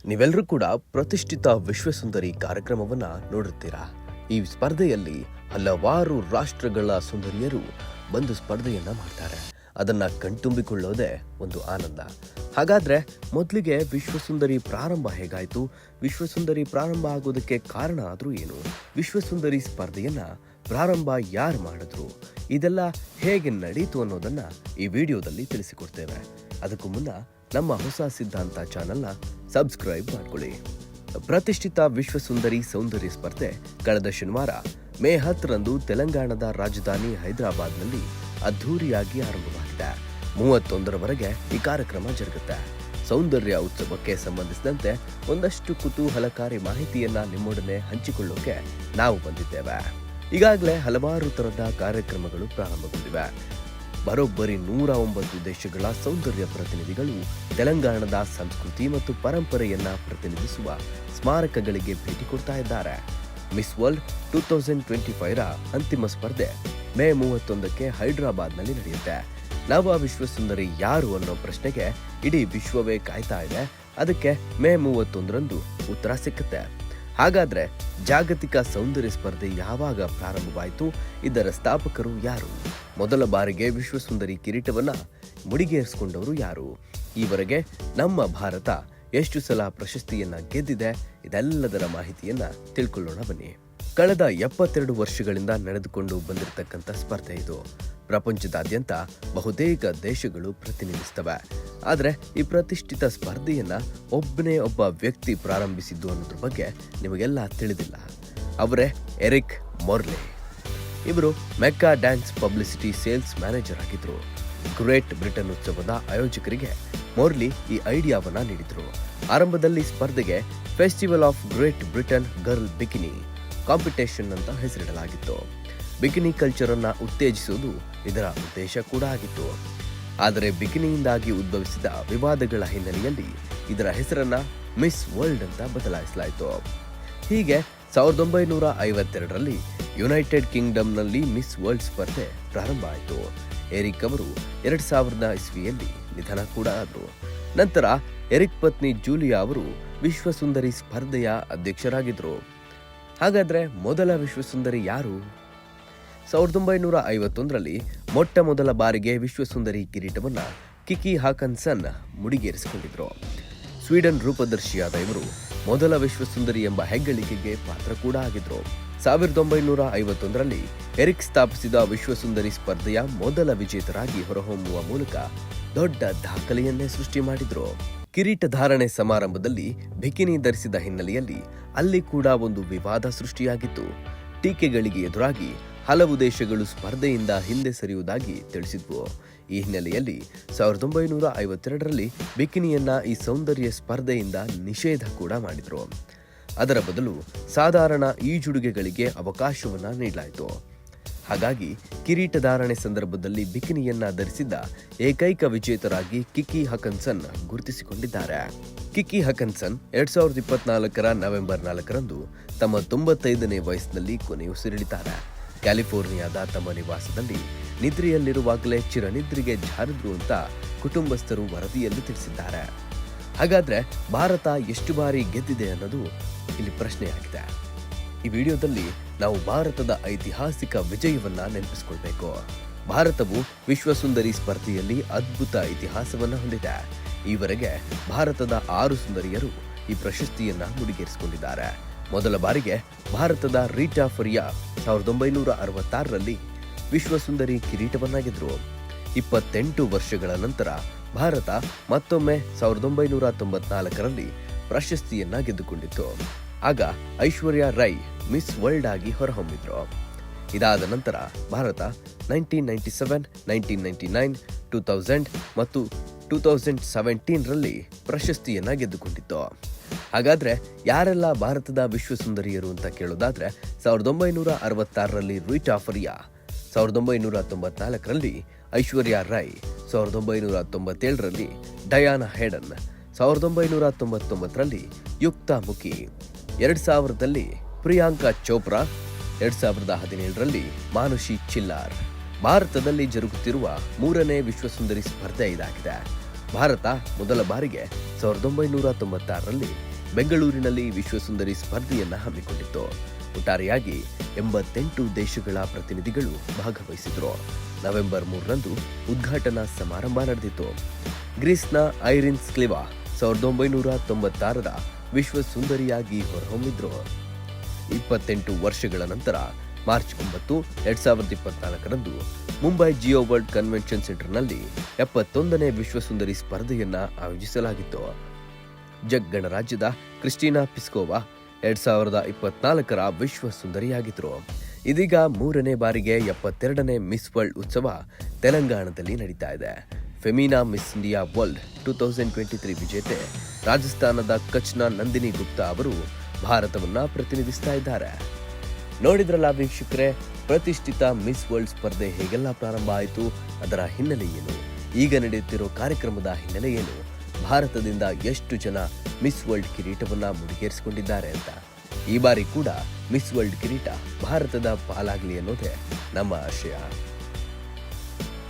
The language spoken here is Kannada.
ನೀವೆಲ್ಲರೂ ಕೂಡ ಪ್ರತಿಷ್ಠಿತ ವಿಶ್ವಸುಂದರಿ ಕಾರ್ಯಕ್ರಮವನ್ನ ನೋಡುತ್ತೀರಾ. ಈ ಸ್ಪರ್ಧೆಯಲ್ಲಿ ಹಲವಾರು ರಾಷ್ಟ್ರಗಳ ಸುಂದರಿಯರು ಬಂದು ಸ್ಪರ್ಧೆಯನ್ನ ಮಾಡ್ತಾರೆ. ಅದನ್ನ ಕಣ್ತುಂಬಿಕೊಳ್ಳೋದೇ ಒಂದು ಆನಂದ. ಹಾಗಾದ್ರೆ ಮೊದಲಿಗೆ ವಿಶ್ವಸುಂದರಿ ಪ್ರಾರಂಭ ಹೇಗಾಯ್ತು? ವಿಶ್ವಸುಂದರಿ ಪ್ರಾರಂಭ ಆಗೋದಕ್ಕೆ ಕಾರಣ ಆದ್ರೂ ಏನು? ವಿಶ್ವಸುಂದರಿ ಸ್ಪರ್ಧೆಯನ್ನ ಪ್ರಾರಂಭ ಯಾರು ಮಾಡಿದ್ರು? ಇದೆಲ್ಲ ಹೇಗೆ ನಡೀತು ಅನ್ನೋದನ್ನ ಈ ವಿಡಿಯೋದಲ್ಲಿ ತಿಳಿಸಿಕೊಡ್ತೇವೆ. ಅದಕ್ಕೂ ಮುನ್ನ ನಮ್ಮ ಹೊಸ ಸಿದ್ಧಾಂತ ಚಾನೆಲ್ನ ಸಬ್ಸ್ಕ್ರೈಬ್ ಮಾಡಿಕೊಳ್ಳಿ. ಪ್ರತಿಷ್ಠಿತ ವಿಶ್ವಸುಂದರಿ ಸೌಂದರ್ಯ ಸ್ಪರ್ಧೆ ಕಳೆದ ಶನಿವಾರ ಮೇ 10ರಂದು ತೆಲಂಗಾಣದ ರಾಜಧಾನಿ ಹೈದರಾಬಾದ್ನಲ್ಲಿ ಅದ್ಧೂರಿಯಾಗಿ ಆರಂಭವಾಗಿದೆ. 31ರವರೆಗೆ ಈ ಕಾರ್ಯಕ್ರಮ ಜರುಗುತ್ತೆ. ಸೌಂದರ್ಯ ಉತ್ಸವಕ್ಕೆ ಸಂಬಂಧಿಸಿದಂತೆ ಒಂದಷ್ಟು ಕುತೂಹಲಕಾರಿ ಮಾಹಿತಿಯನ್ನ ನಿಮ್ಮೊಡನೆ ಹಂಚಿಕೊಳ್ಳೋಕೆ ನಾವು ಬಂದಿದ್ದೇವೆ. ಈಗಾಗಲೇ ಹಲವಾರು ತರಹದ ಕಾರ್ಯಕ್ರಮಗಳು ಪ್ರಾರಂಭಗೊಂಡಿವೆ. ಬರೋಬ್ಬರಿ 109 ದೇಶಗಳ ಸೌಂದರ್ಯ ಪ್ರತಿನಿಧಿಗಳು ತೆಲಂಗಾಣದ ಸಂಸ್ಕೃತಿ ಮತ್ತು ಪರಂಪರೆಯನ್ನ ಪ್ರತಿನಿಧಿಸುವ ಸ್ಮಾರಕಗಳಿಗೆ ಭೇಟಿ ಕೊಡ್ತಾ ಇದ್ದಾರೆ. ಮಿಸ್ ವರ್ಲ್ಡ್ 2025ರ ಅಂತಿಮ ಸ್ಪರ್ಧೆ ಮೇ 31ಕ್ಕೆ ಹೈದರಾಬಾದ್ನಲ್ಲಿ ನಡೆಯುತ್ತೆ. ನವ ವಿಶ್ವಸುಂದರಿ ಯಾರು ಅನ್ನೋ ಪ್ರಶ್ನೆಗೆ ಇಡೀ ವಿಶ್ವವೇ ಕಾಯ್ತಾ ಇದೆ. ಅದಕ್ಕೆ ಮೇ 31ರಂದು ಉತ್ತರ ಸಿಕ್ಕುತ್ತೆ. ಹಾಗಾದ್ರೆ ಜಾಗತಿಕ ಸೌಂದರ್ಯ ಸ್ಪರ್ಧೆ ಯಾವಾಗ ಪ್ರಾರಂಭವಾಯಿತು? ಇದರ ಸ್ಥಾಪಕರು ಯಾರು? ಮೊದಲ ಬಾರಿಗೆ ವಿಶ್ವಸುಂದರಿ ಕಿರೀಟವನ್ನ ಮುಡಿಗೇರಿಸಿಕೊಂಡವರು ಯಾರು? ಈವರೆಗೆ ನಮ್ಮ ಭಾರತ ಎಷ್ಟು ಸಲ ಪ್ರಶಸ್ತಿಯನ್ನ ಗೆದ್ದಿದೆ? ಇದೆಲ್ಲದರ ಮಾಹಿತಿಯನ್ನ ತಿಳ್ಕೊಳ್ಳೋಣ ಬನ್ನಿ. ಕಳೆದ 72 ವರ್ಷಗಳಿಂದ ನಡೆದುಕೊಂಡು ಬಂದಿರತಕ್ಕಂಥ ಸ್ಪರ್ಧೆ ಇದು. ಪ್ರಪಂಚದಾದ್ಯಂತ ಬಹುತೇಕ ದೇಶಗಳು ಪ್ರತಿನಿಧಿಸ್ತವೆ. ಆದರೆ ಈ ಪ್ರತಿಷ್ಠಿತ ಸ್ಪರ್ಧೆಯನ್ನ ಒಬ್ಬನೇ ಒಬ್ಬ ವ್ಯಕ್ತಿ ಪ್ರಾರಂಭಿಸಿದ್ದು ಅನ್ನೋದ್ರ ಬಗ್ಗೆ ನಿಮಗೆಲ್ಲ ತಿಳಿದಿಲ್ಲ. ಅವರೇ ಎರಿಕ್ ಮೊರ್ಲೆ. ಇವರು Mecca dance publicity sales manager ಆಗಿದ್ರು. ಗ್ರೇಟ್ ಬ್ರಿಟನ್ ಉತ್ಸವದ ಆಯೋಜಕರಿಗೆ ಮೊರ್ಲಿ ಈ ಐಡಿಯಾವನ್ನ ನೀಡಿದ್ರು. ಆರಂಭದಲ್ಲಿ ಸ್ಪರ್ಧೆಗೆ festival of great Britain girl bikini competition ಅಂತ ಹೆಸರಿಡಲಾಗಿತ್ತು. ಬಿಕಿನಿ ಕಲ್ಚರ್ ಅನ್ನ ಉತ್ತೇಜಿಸುವುದು ಇದರ ಉದ್ದೇಶ ಕೂಡ ಆಗಿತ್ತು. ಆದರೆ ಬಿಕಿನಿಯಿಂದಾಗಿ ಉದ್ಭವಿಸಿದ ವಿವಾದಗಳ ಹಿನ್ನೆಲೆಯಲ್ಲಿ ಇದರ ಹೆಸರನ್ನ ಮಿಸ್ ವರ್ಲ್ಡ್ ಅಂತ ಬದಲಾಯಿಸಲಾಯಿತು. ಹೀಗೆ 1952ರಲ್ಲಿ ಯುನೈಟೆಡ್ ಕಿಂಗ್ಡಮ್ನಲ್ಲಿ ಮಿಸ್ ವರ್ಲ್ಡ್ ಸ್ಪರ್ಧೆ ಪ್ರಾರಂಭ ಆಯಿತು. ಎರಿಕ್ ಅವರು 2000 ಇಸ್ವಿಯಲ್ಲಿ ನಿಧನ ಕೂಡ ಆದರು. ನಂತರ ಎರಿಕ್ ಪತ್ನಿ ಜೂಲಿಯಾ ಅವರು ವಿಶ್ವಸುಂದರಿ ಸ್ಪರ್ಧೆಯ ಅಧ್ಯಕ್ಷರಾಗಿದ್ದರು. ಹಾಗಾದ್ರೆ ಮೊದಲ ವಿಶ್ವಸುಂದರಿ ಯಾರು? 1951ರಲ್ಲಿ ಮೊಟ್ಟ ಮೊದಲ ಬಾರಿಗೆ ವಿಶ್ವಸುಂದರಿ ಕಿರೀಟವನ್ನ ಕಿಕಿ ಹಾಕನ್ಸನ್ ಮುಡಿಗೇರಿಸಿಕೊಂಡಿದ್ರು. ಸ್ವೀಡನ್ ರೂಪದರ್ಶಿಯಾದ ಇವರು ಮೊದಲ ವಿಶ್ವಸುಂದರಿ ಎಂಬ ಹೆಗ್ಗಳಿಕೆಗೆ ಪಾತ್ರ ಕೂಡ ಆಗಿದ್ರು. 1951ರಲ್ಲಿ ಎರಿಕ್ ಸ್ಥಾಪಿಸಿದ ವಿಶ್ವಸುಂದರಿ ಸ್ಪರ್ಧೆಯ ಮೊದಲ ವಿಜೇತರಾಗಿ ಹೊರಹೊಮ್ಮುವ ಮೂಲಕ ದೊಡ್ಡ ದಾಖಲೆಯನ್ನೇ ಸೃಷ್ಟಿ ಮಾಡಿದ್ರು. ಕಿರೀಟ ಧಾರಣೆ ಸಮಾರಂಭದಲ್ಲಿ ಬಿಕಿನಿ ಧರಿಸಿದ ಹಿನ್ನೆಲೆಯಲ್ಲಿ ಅಲ್ಲಿ ಕೂಡ ಒಂದು ವಿವಾದ ಸೃಷ್ಟಿಯಾಗಿತ್ತು. ಟೀಕೆಗಳಿಗೆ ಎದುರಾಗಿ ಹಲವು ದೇಶಗಳು ಸ್ಪರ್ಧೆಯಿಂದ ಹಿಂದೆ ಸರಿಯುವುದಾಗಿ ತಿಳಿಸಿದ್ವು. ಈ ಹಿನ್ನೆಲೆಯಲ್ಲಿ 1952ರಲ್ಲಿ ಬಿಕಿನಿಯನ್ನ ಈ ಸೌಂದರ್ಯ ಸ್ಪರ್ಧೆಯಿಂದ ನಿಷೇಧ ಕೂಡ ಮಾಡಿದ್ರು. ಅದರ ಬದಲು ಸಾಧಾರಣ ಈಜುಡುಗೆಗಳಿಗೆ ಅವಕಾಶವನ್ನ ನೀಡಲಾಯಿತು. ಹಾಗಾಗಿ ಕಿರೀಟಧಾರಣೆ ಸಂದರ್ಭದಲ್ಲಿ ಬಿಕಿನಿಯನ್ನ ಧರಿಸಿದ್ದ ಏಕೈಕ ವಿಜೇತರಾಗಿ ಕಿಕಿ ಹಕನ್ಸನ್ ಗುರುತಿಸಿಕೊಂಡಿದ್ದಾರೆ. ಕಿಕಿ ಹಕನ್ಸನ್ 2024ರ ನವೆಂಬರ್ 4ರಂದು ತಮ್ಮ 95ನೇ ವಯಸ್ಸಿನಲ್ಲಿ ಕೊನೆಯುಸಿರೆಳಿದ್ದಾರೆ. ಕ್ಯಾಲಿಫೋರ್ನಿಯಾದ ತಮ್ಮ ನಿವಾಸದಲ್ಲಿ ನಿದ್ರೆಯಲ್ಲಿರುವಾಗಲೇ ಚಿರನಿದ್ರೆಗೆ ಜಾರಿದ್ರು ಅಂತ ಕುಟುಂಬಸ್ಥರು ವರದಿಯಲ್ಲಿ ತಿಳಿಸಿದ್ದಾರೆ. ಹಾಗಾದ್ರೆ ಭಾರತ ಎಷ್ಟು ಬಾರಿ ಗೆದ್ದಿದೆ ಅನ್ನೋದು ಇಲ್ಲಿ ಪ್ರಶ್ನೆಯಾಗಿದೆ. ಈ ವಿಡಿಯೋದಲ್ಲಿ ನಾವು ಭಾರತದ ಐತಿಹಾಸಿಕ ವಿಜಯವನ್ನ ನೆನಪಿಸಿಕೊಳ್ಬೇಕು. ಭಾರತವು ವಿಶ್ವಸುಂದರಿ ಸ್ಪರ್ಧೆಯಲ್ಲಿ ಅದ್ಭುತ ಇತಿಹಾಸವನ್ನ ಹೊಂದಿದೆ. ಈವರೆಗೆ ಭಾರತದ 6 ಸುಂದರಿಯರು ಈ ಪ್ರಶಸ್ತಿಯನ್ನ ಮುಡಿಗೇರಿಸಿಕೊಂಡಿದ್ದಾರೆ. ಮೊದಲ ಬಾರಿಗೆ ಭಾರತದ ರೀಟಾ ಫರಿಯಾ 1966ರಲ್ಲಿ ವಿಶ್ವಸುಂದರಿ ಕಿರೀಟವನ್ನ ಗೆದ್ರು. 28 ವರ್ಷಗಳ ನಂತರ ಭಾರತ ಮತ್ತೊಮ್ಮೆ 1994ರಲ್ಲಿ ಪ್ರಶಸ್ತಿಯನ್ನ ಗೆದ್ದುಕೊಂಡಿತ್ತು. ಆಗ ಐಶ್ವರ್ಯಾ ರೈ ಮಿಸ್ ವರ್ಲ್ಡ್ ಆಗಿ ಹೊರಹೊಮ್ಮಿದ್ರು. ಇದಾದ ನಂತರ ಭಾರತ 1997, 1999, 2000 ಮತ್ತು 2017ರಲ್ಲಿ ಪ್ರಶಸ್ತಿಯನ್ನ ಗೆದ್ದುಕೊಂಡಿತ್ತು. ಹಾಗಾದ್ರೆ ಯಾರೆಲ್ಲ ಭಾರತದ ವಿಶ್ವಸುಂದರಿಯರು ಅಂತ ಕೇಳೋದಾದ್ರೆ 1966ರಲ್ಲಿ ರೀಟಾ ಫರಿಯಾ, 1994ರಲ್ಲಿ ಐಶ್ವರ್ಯಾ ರೈ, 1997ರಲ್ಲಿ ಡಯಾನಾ ಹೇಡನ್, 1999ರಲ್ಲಿ ಯುಕ್ತಾ ಮುಖಿ, 2000ರಲ್ಲಿ ಪ್ರಿಯಾಂಕಾ ಚೋಪ್ರಾ, 2017ರಲ್ಲಿ ಮಾನುಷಿ ಚಿಲ್ಲಾರ್. ಭಾರತದಲ್ಲಿ ಜರುಗುತ್ತಿರುವ 3ನೇ ವಿಶ್ವಸುಂದರಿ ಸ್ಪರ್ಧೆ ಇದಾಗಿದೆ. ಭಾರತ ಮೊದಲ ಬಾರಿಗೆ 1996ರಲ್ಲಿ ಬೆಂಗಳೂರಿನಲ್ಲಿ ವಿಶ್ವಸುಂದರಿ ಸ್ಪರ್ಧೆಯನ್ನ ಹಮ್ಮಿಕೊಂಡಿತ್ತು. ಒಟ್ಟಾರೆಯಾಗಿ 88 ದೇಶಗಳ ಪ್ರತಿನಿಧಿಗಳು ಭಾಗವಹಿಸಿದ್ರು. ನವೆಂಬರ್ 3ರಂದು ಉದ್ಘಾಟನಾ ಸಮಾರಂಭ ನಡೆದಿತ್ತು. ಗ್ರೀಸ್ನ ಐರಿನ್ ಸ್ಕ್ಲಿವಾ 1996ರ ವಿಶ್ವ ಸುಂದರಿಯಾಗಿ ಹೊರಹೊಮ್ಮಿದ್ರು. 28 ವರ್ಷಗಳ ನಂತರ ಮಾರ್ಚ್ 9, 2024ರಂದು ಮುಂಬೈ ಜಿಯೋ ವರ್ಲ್ಡ್ ಕನ್ವೆನ್ಷನ್ ಸೆಂಟರ್ನಲ್ಲಿ 71ನೇ ವಿಶ್ವಸುಂದರಿ ಸ್ಪರ್ಧೆಯನ್ನ ಆಯೋಜಿಸಲಾಗಿತ್ತು. ಜಗ್ ಗಣರಾಜ್ಯದ ಕ್ರಿಸ್ಟಿನಾ ಪಿಸ್ಕೋವಾ 2024ರ ವಿಶ್ವ ಸುಂದರಿಯಾಗಿದ್ರು. ಇದೀಗ 3ನೇ ಬಾರಿಗೆ 72ನೇ ಮಿಸ್ ವರ್ಲ್ಡ್ ಉತ್ಸವ ತೆಲಂಗಾಣದಲ್ಲಿ ನಡೀತಾ ಇದೆ. ಫೆಮಿನಾ ಮಿಸ್ ಇಂಡಿಯಾ ವರ್ಲ್ಡ್ 2023 ವಿಜೇತೆ ರಾಜಸ್ಥಾನದ ಕಚ್ನ ನಂದಿನಿ ಗುಪ್ತಾ ಅವರು ಭಾರತವನ್ನ ಪ್ರತಿನಿಧಿಸ್ತಾ ಇದ್ದಾರೆ. ನೋಡಿದ್ರಲ್ಲ ವೀಕ್ಷಕರೇ, ಪ್ರತಿಷ್ಠಿತ ಮಿಸ್ ವರ್ಲ್ಡ್ ಸ್ಪರ್ಧೆ ಹೇಗೆಲ್ಲ ಪ್ರಾರಂಭ ಆಯಿತು, ಅದರ ಹಿನ್ನೆಲೆ ಏನು, ಈಗ ನಡೆಯುತ್ತಿರೋ ಕಾರ್ಯಕ್ರಮದ ಹಿನ್ನೆಲೆ ಏನು, ಭಾರತದಿಂದ ಎಷ್ಟು ಜನ ಮಿಸ್ ವರ್ಲ್ಡ್ ಕಿರೀಟವನ್ನ ಮುಡಿಗೇರಿಸಿಕೊಂಡಿದ್ದಾರೆ ಅಂತ. ಈ ಬಾರಿ ಕೂಡ ಮಿಸ್ ವರ್ಲ್ಡ್ ಕಿರೀಟ ಭಾರತದ ಪಾಲಾಗಲಿ ಅನ್ನೋದೇ ನಮ್ಮ ಆಶಯ.